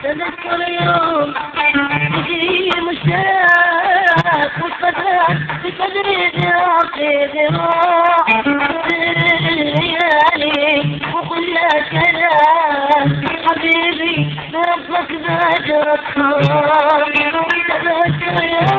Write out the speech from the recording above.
تذكر يوم تجي مشتاق وفتاة بصدري ذراعي ذراع الليالي وكل كلام حبيبي بربك ذاكرك تذكر يوم